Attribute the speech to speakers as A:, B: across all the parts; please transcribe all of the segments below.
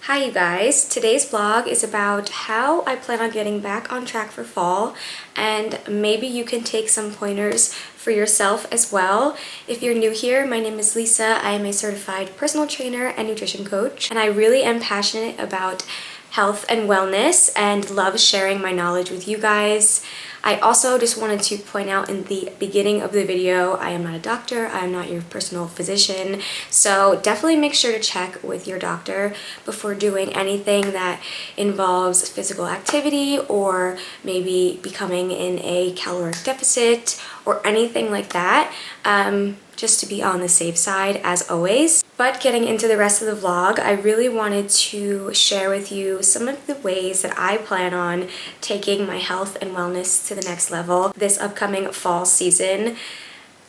A: Hi you guys, today's vlog is about how I plan on getting back on track for fall, and maybe you can take some pointers for yourself as well. If you're new here, my name is Lisa. I am a certified personal trainer and nutrition coach, and I really am passionate about health and wellness and love sharing my knowledge with you guys. I also just wanted to point out in the beginning of the video, I am not a doctor, I am not your personal physician, so definitely make sure to check with your doctor before doing anything that involves physical activity or maybe becoming in a caloric deficit or anything like that, just to be on the safe side as always. But getting into the rest of the vlog, I really wanted to share with you some of the ways that I plan on taking my health and wellness to the next level this upcoming fall season.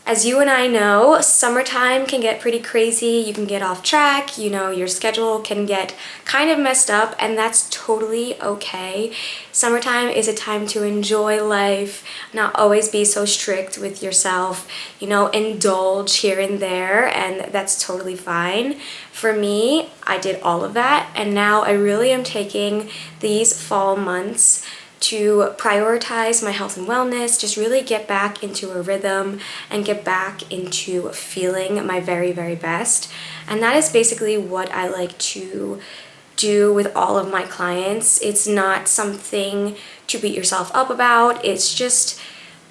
A: As you and I know, summertime can get pretty crazy. You can get off track, your schedule can get kind of messed up, and that's totally okay. Summertime is a time to enjoy life, not always be so strict with yourself, indulge here and there, and that's totally fine. For me, I did all of that, and now I really am taking these fall months to prioritize my health and wellness, just really get back into a rhythm and get back into feeling my very, very best. And that is basically what I like to do with all of my clients. It's not something to beat yourself up about. It's just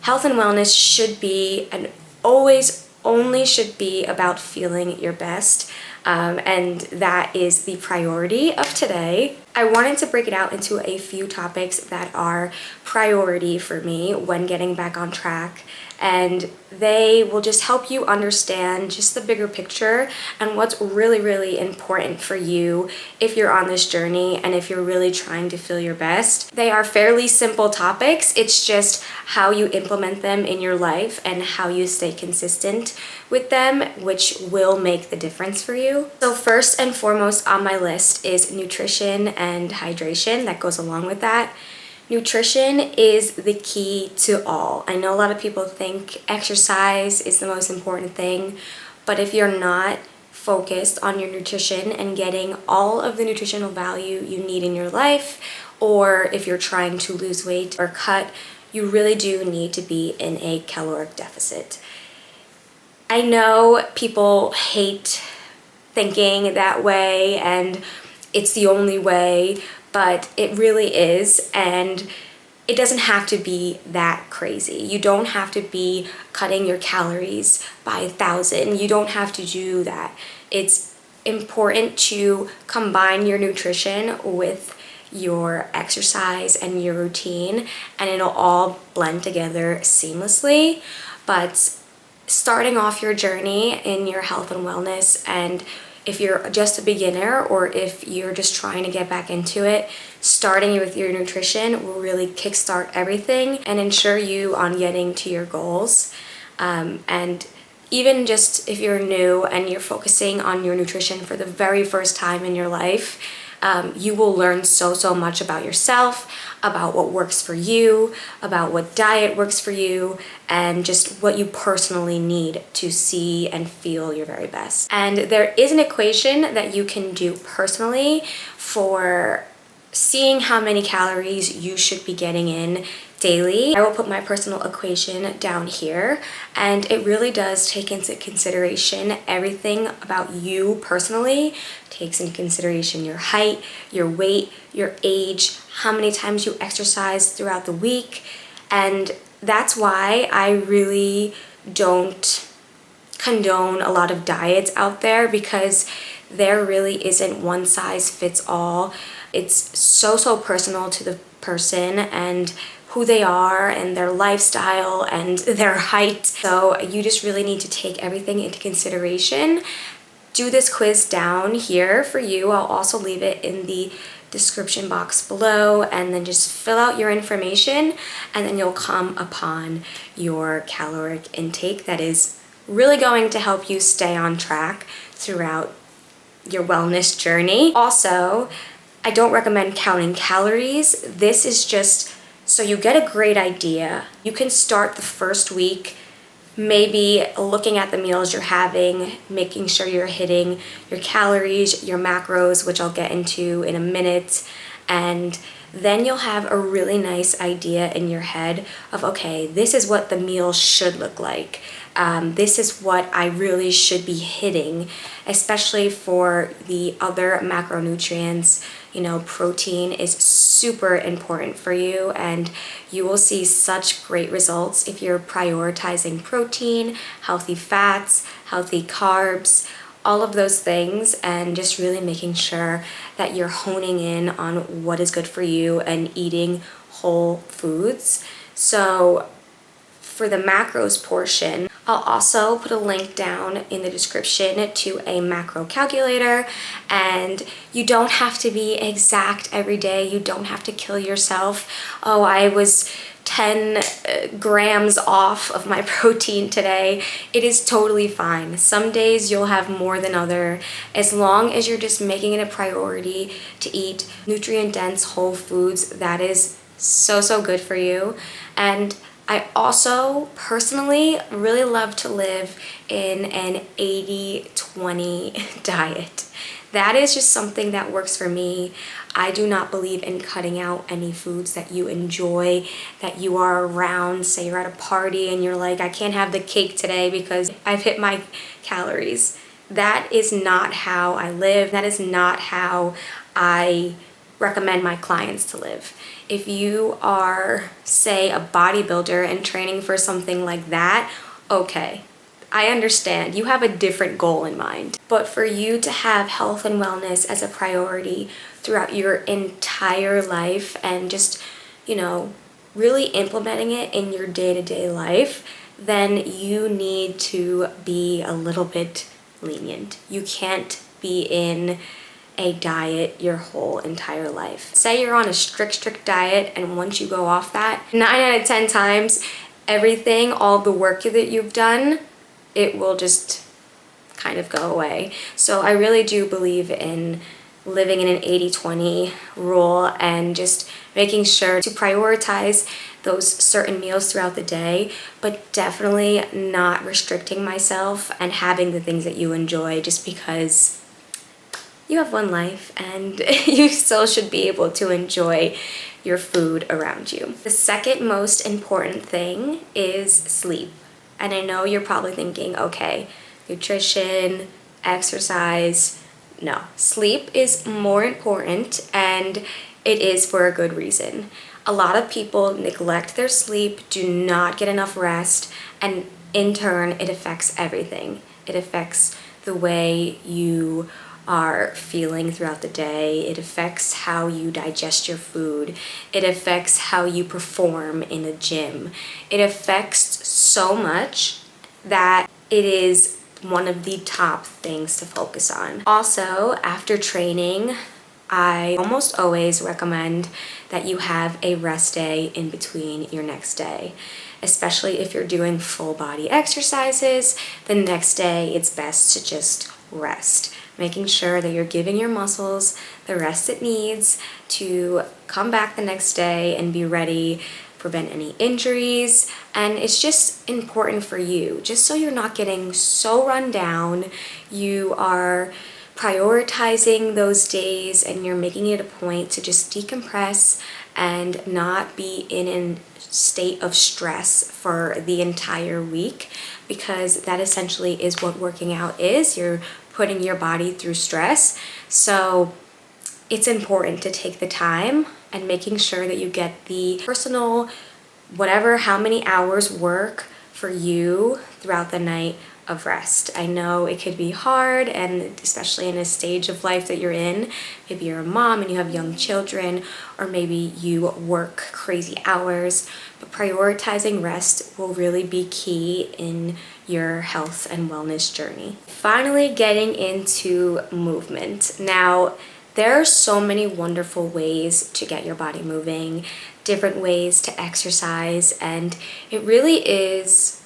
A: health and wellness should be and always only should be about feeling your best. And that is the priority of today. I wanted to break it out into a few topics that are priority for me when getting back on track, and they will just help you understand just the bigger picture and what's really, really important for you if you're on this journey and if you're really trying to feel your best. They are fairly simple topics. It's just how you implement them in your life and how you stay consistent with them, which will make the difference for you. So first and foremost on my list is nutrition and hydration that goes along with that. Nutrition is the key to all. I know a lot of people think exercise is the most important thing, but if you're not focused on your nutrition and getting all of the nutritional value you need in your life, or if you're trying to lose weight or cut, you really do need to be in a caloric deficit. I know people hate thinking that way and it's the only way, but it really is, and it doesn't have to be that crazy. You don't have to be cutting your calories by 1,000. You don't have to do that. It's important to combine your nutrition with your exercise and your routine, and it'll all blend together seamlessly. But starting off your journey in your health and wellness, and if you're just a beginner or if you're just trying to get back into it, starting with your nutrition will really kickstart everything and ensure you on getting to your goals. And even just if you're new and you're focusing on your nutrition for the very first time in your life, you will learn so much about yourself, about what works for you, about what diet works for you, and just what you personally need to see and feel your very best. And there is an equation that you can do personally for seeing how many calories you should be getting in daily. I will put my personal equation down here, and it really does take into consideration everything about you personally. Takes into consideration your height, your weight, your age, how many times you exercise throughout the week, and that's why I really don't condone a lot of diets out there, because there really isn't one size fits all. It's so personal to the person and who they are and their lifestyle and their height. So you just really need to take everything into consideration. Do this quiz down here for you. I'll also leave it in the description box below, and then just fill out your information, and then you'll come upon your caloric intake that is really going to help you stay on track throughout your wellness journey. Also, I don't recommend counting calories. This is just so you get a great idea. You can start the first week maybe looking at the meals you're having, making sure you're hitting your calories, your macros, which I'll get into in a minute, and then you'll have a really nice idea in your head of, okay, this is what the meal should look like. This is what I really should be hitting, especially for the other macronutrients. You know, protein is super important for you, and you will see such great results if you're prioritizing protein, healthy fats, healthy carbs, all of those things, and just really making sure that you're honing in on what is good for you and eating whole foods. So for the macros portion, I'll also put a link down in the description to a macro calculator, and you don't have to be exact every day. You don't have to kill yourself. Oh, I was 10 grams off of my protein today. It is totally fine. Some days you'll have more than other, as long as you're just making it a priority to eat nutrient-dense whole foods. That is so good for you. And I also personally really love to live in an 80-20 diet. That is just something that works for me. I do not believe in cutting out any foods that you enjoy, that you are around. Say you're at a party and you're like, I can't have the cake today because I've hit my calories. That is not how I live. That is not how I recommend my clients to live. If you are, say, a bodybuilder and training for something like that, okay, I understand. You have a different goal in mind. But for you to have health and wellness as a priority throughout your entire life and just, you know, really implementing it in your day-to-day life, then you need to be a little bit lenient. You can't be in a diet your whole entire life. Say you're on a strict diet, and once you go off that, 9 out of 10 times, everything, all the work that you've done, it will just kind of go away. So I really do believe in living in an 80-20 rule and just making sure to prioritize those certain meals throughout the day, but definitely not restricting myself and having the things that you enjoy, just because you have one life and you still should be able to enjoy your food around you. The second most important thing is sleep. And I know you're probably thinking, okay, nutrition, exercise. No, sleep is more important, and it is for a good reason. A lot of people neglect their sleep, do not get enough rest, and in turn, it affects everything. It affects the way you are feeling throughout the day. It affects how you digest your food. It affects how you perform in a gym. It affects so much that it is one of the top things to focus on. Also, after training, I almost always recommend that you have a rest day in between your next day. Especially if you're doing full body exercises, the next day it's best to just rest. Making sure that you're giving your muscles the rest it needs to come back the next day and be ready, prevent any injuries. And it's just important for you, just so you're not getting so run down. You are prioritizing those days and you're making it a point to just decompress and not be in a state of stress for the entire week, because that essentially is what working out is. You're putting your body through stress. So it's important to take the time and making sure that you get the personal, whatever, how many hours work for you throughout the night of rest. I know it could be hard, and especially in a stage of life that you're in. Maybe you're a mom and you have young children, or maybe you work crazy hours, but prioritizing rest will really be key in your health and wellness journey. Finally, getting into movement. Now, there are so many wonderful ways to get your body moving, different ways to exercise, and it really is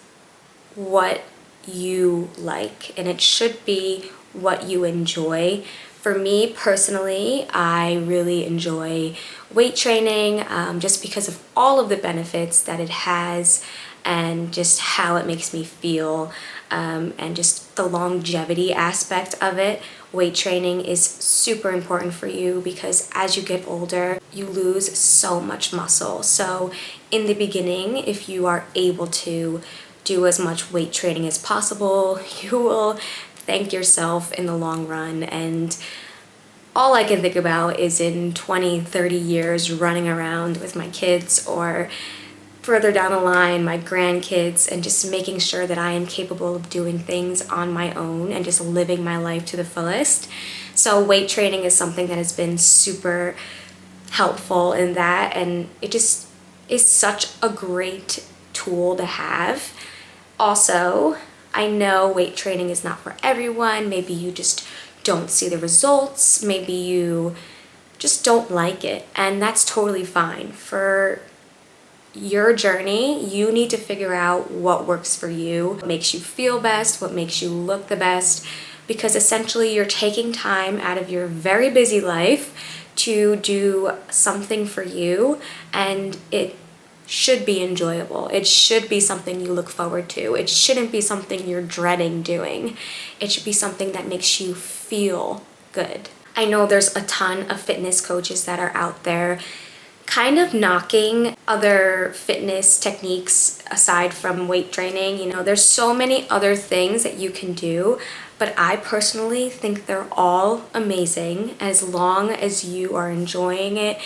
A: what you like, and it should be what you enjoy. For me personally, I really enjoy weight training just because of all of the benefits that it has, and just how it makes me feel, and just the longevity aspect of it. Weight training is super important for you because as you get older, you lose so much muscle. So in the beginning, if you are able to do as much weight training as possible, you will thank yourself in the long run. And all I can think about is in 20, 30 years running around with my kids, or further down the line, my grandkids, and just making sure that I am capable of doing things on my own and just living my life to the fullest. So weight training is something that has been super helpful in that, and it just is such a great tool to have. Also, I know weight training is not for everyone. Maybe you just don't see the results. Maybe you just don't like it, and that's totally fine. For your journey, you need to figure out what works for you, what makes you feel best, what makes you look the best, because essentially you're taking time out of your very busy life to do something for you, and it should be enjoyable. It should be something you look forward to. It shouldn't be something you're dreading doing. It should be something that makes you feel good. I know there's a ton of fitness coaches that are out there kind of knocking other fitness techniques aside from weight training. You know, there's so many other things that you can do, but I personally think they're all amazing as long as you are enjoying it,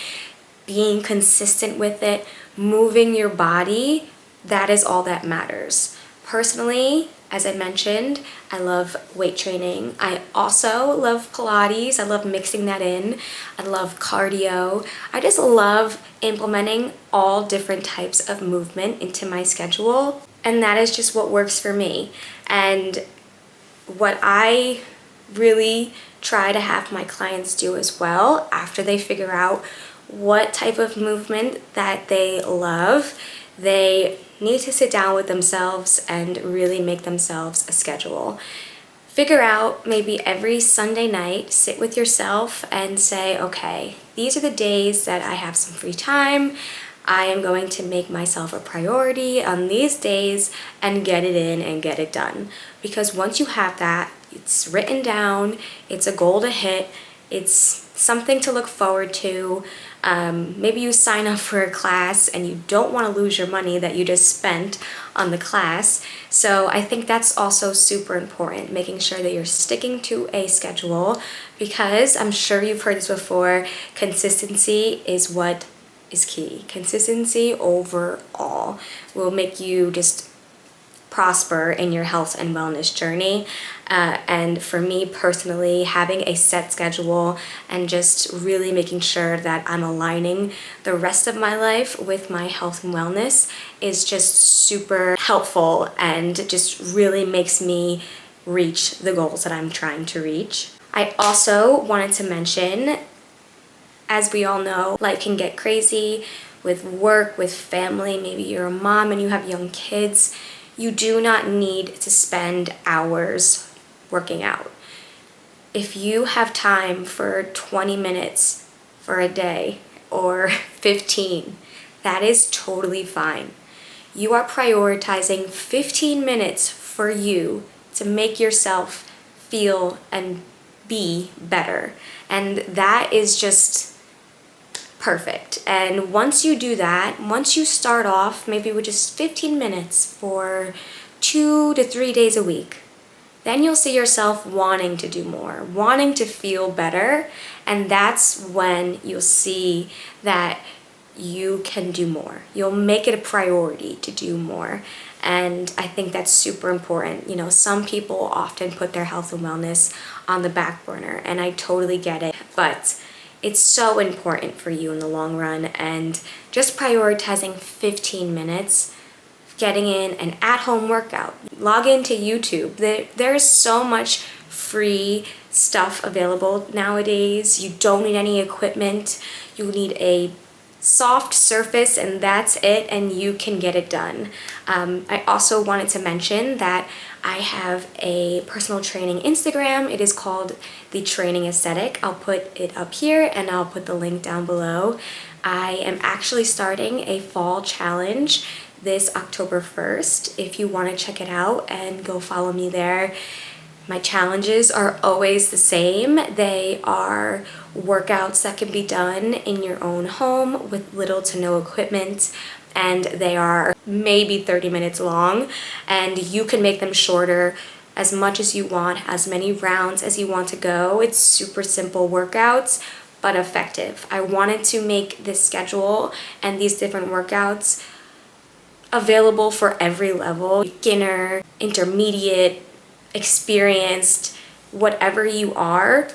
A: being consistent with it, moving your body. That is all that matters. Personally, as I mentioned, I love weight training. I also love Pilates. I love mixing that in. I love cardio. I just love implementing all different types of movement into my schedule. And that is just what works for me. And what I really try to have my clients do as well, after they figure out what type of movement that they love, they need to sit down with themselves and really make themselves a schedule. Figure out maybe every Sunday night, sit with yourself and say, okay, these are the days that I have some free time. I am going to make myself a priority on these days and get it in and get it done. Because once you have that, it's written down, it's a goal to hit, it's something to look forward to. Maybe you sign up for a class and you don't want to lose your money that you just spent on the class. So I think that's also super important, making sure that you're sticking to a schedule, because I'm sure you've heard this before, consistency is what is key. Consistency overall will make you just prosper in your health and wellness journey. And for me personally, having a set schedule and just really making sure that I'm aligning the rest of my life with my health and wellness is just super helpful and just really makes me reach the goals that I'm trying to reach. I also wanted to mention, as we all know, life can get crazy with work, with family. Maybe you're a mom and you have young kids. You do not need to spend hours working out. If you have time for 20 minutes for a day or 15, that is totally fine. You are prioritizing 15 minutes for you to make yourself feel and be better. And that is just perfect. And once you do that, once you start off maybe with just 15 minutes for 2 to 3 days a week, then you'll see yourself wanting to do more, wanting to feel better, and that's when you'll see that you can do more. You'll make it a priority to do more. And I think that's super important. You know, some people often put their health and wellness on the back burner, and I totally get it, but it's so important for you in the long run. And just prioritizing 15 minutes, getting in an at-home workout, log into YouTube. There's so much free stuff available nowadays. You don't need any equipment. You need a soft surface and that's it, and you can get it done. I also wanted to mention that I have a personal training Instagram. It is called The Training Aesthetic. I'll put it up here and I'll put the link down below. I am actually starting a fall challenge this October 1st. If you want to check it out and go follow me there. My challenges are always the same. They are workouts that can be done in your own home with little to no equipment, and they are maybe 30 minutes long, and you can make them shorter as much as you want, as many rounds as you want to go. It's super simple workouts, but effective. I wanted to make this schedule and these different workouts available for every level, beginner, intermediate, experienced, whatever you are.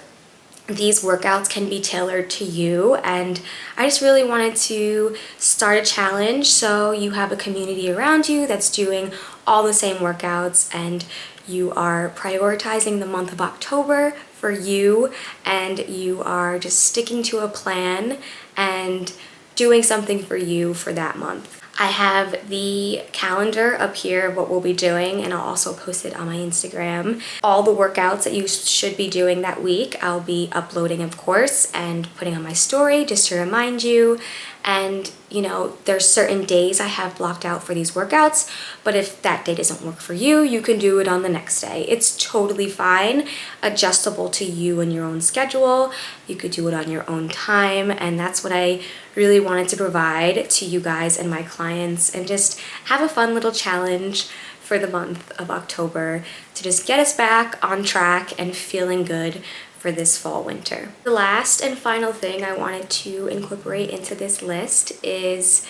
A: These workouts can be tailored to you, and I just really wanted to start a challenge so you have a community around you that's doing all the same workouts, and you are prioritizing the month of October for you, and you are just sticking to a plan and doing something for you for that month. I have the calendar up here, what we'll be doing, and I'll also post it on my Instagram. All the workouts that you should be doing that week, I'll be uploading, of course, and putting on my story just to remind you. And, you know, there's certain days I have blocked out for these workouts, but if that day doesn't work for you, you can do it on the next day. It's totally fine, adjustable to you and your own schedule. You could do it on your own time, and that's what I really wanted to provide to you guys and my clients, and just have a fun little challenge for the month of October to just get us back on track and feeling good for this fall winter. The last and final thing I wanted to incorporate into this list is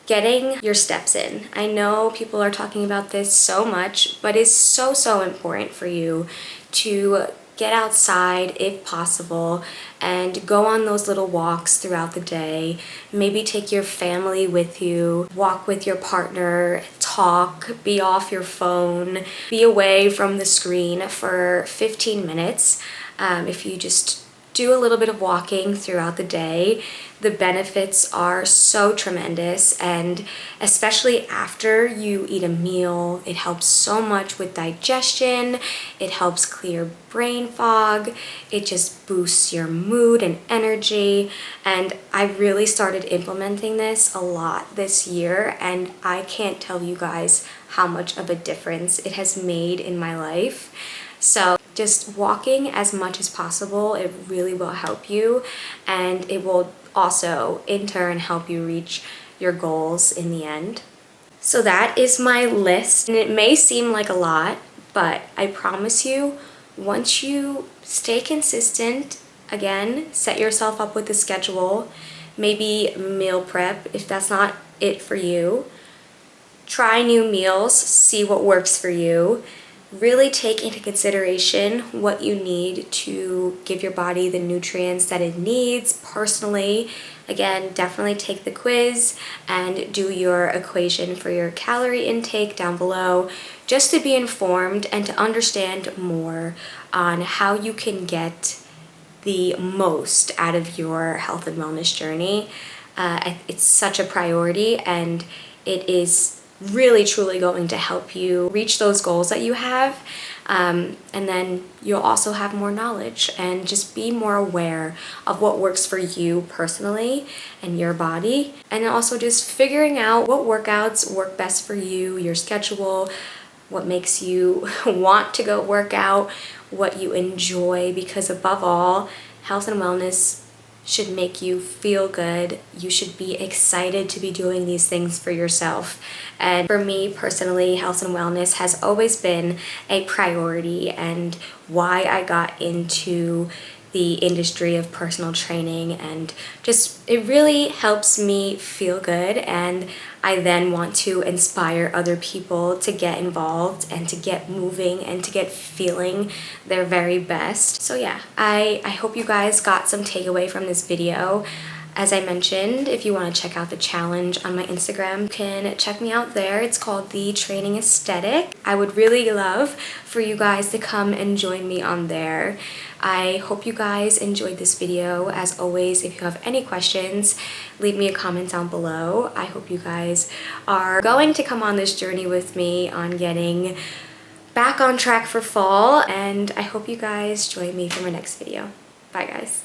A: getting your steps in. I know people are talking about this so much, but it's so important for you to get outside if possible and go on those little walks throughout the day. Maybe take your family with you, walk with your partner, talk, be off your phone, be away from the screen for 15 minutes. If you just do a little bit of walking throughout the day, the benefits are so tremendous, and especially after you eat a meal, it helps so much with digestion, it helps clear brain fog, it just boosts your mood and energy, and I really started implementing this a lot this year, and I can't tell you guys how much of a difference it has made in my life. So just walking as much as possible, it really will help you, and it will also in turn help you reach your goals in the end. So that is my list, and it may seem like a lot, but I promise you, once you stay consistent, again, set yourself up with a schedule, maybe meal prep if that's not it for you, try new meals, see what works for you. Really take into consideration what you need to give your body the nutrients that it needs personally. Again, definitely take the quiz and do your equation for your calorie intake down below, just to be informed and to understand more on how you can get the most out of your health and wellness journey. It's such a priority, and it is really truly going to help you reach those goals that you have, and then you'll also have more knowledge and just be more aware of what works for you personally and your body, and also just figuring out what workouts work best for you, your schedule, what makes you want to go work out, what you enjoy, because above all, health and wellness should make you feel good. You should be excited to be doing these things for yourself. And for me personally, health and wellness has always been a priority, and why I got into the industry of personal training, and just it really helps me feel good, and I then want to inspire other people to get involved and to get moving and to get feeling their very best. So yeah, I hope you guys got some takeaway from this video. As I mentioned, if you want to check out the challenge on my Instagram, you can check me out there. It's called The Training Aesthetic. I would really love for you guys to come and join me on there. I hope you guys enjoyed this video. As always, if you have any questions, leave me a comment down below. I hope you guys are going to come on this journey with me on getting back on track for fall, and I hope you guys join me for my next video. Bye guys.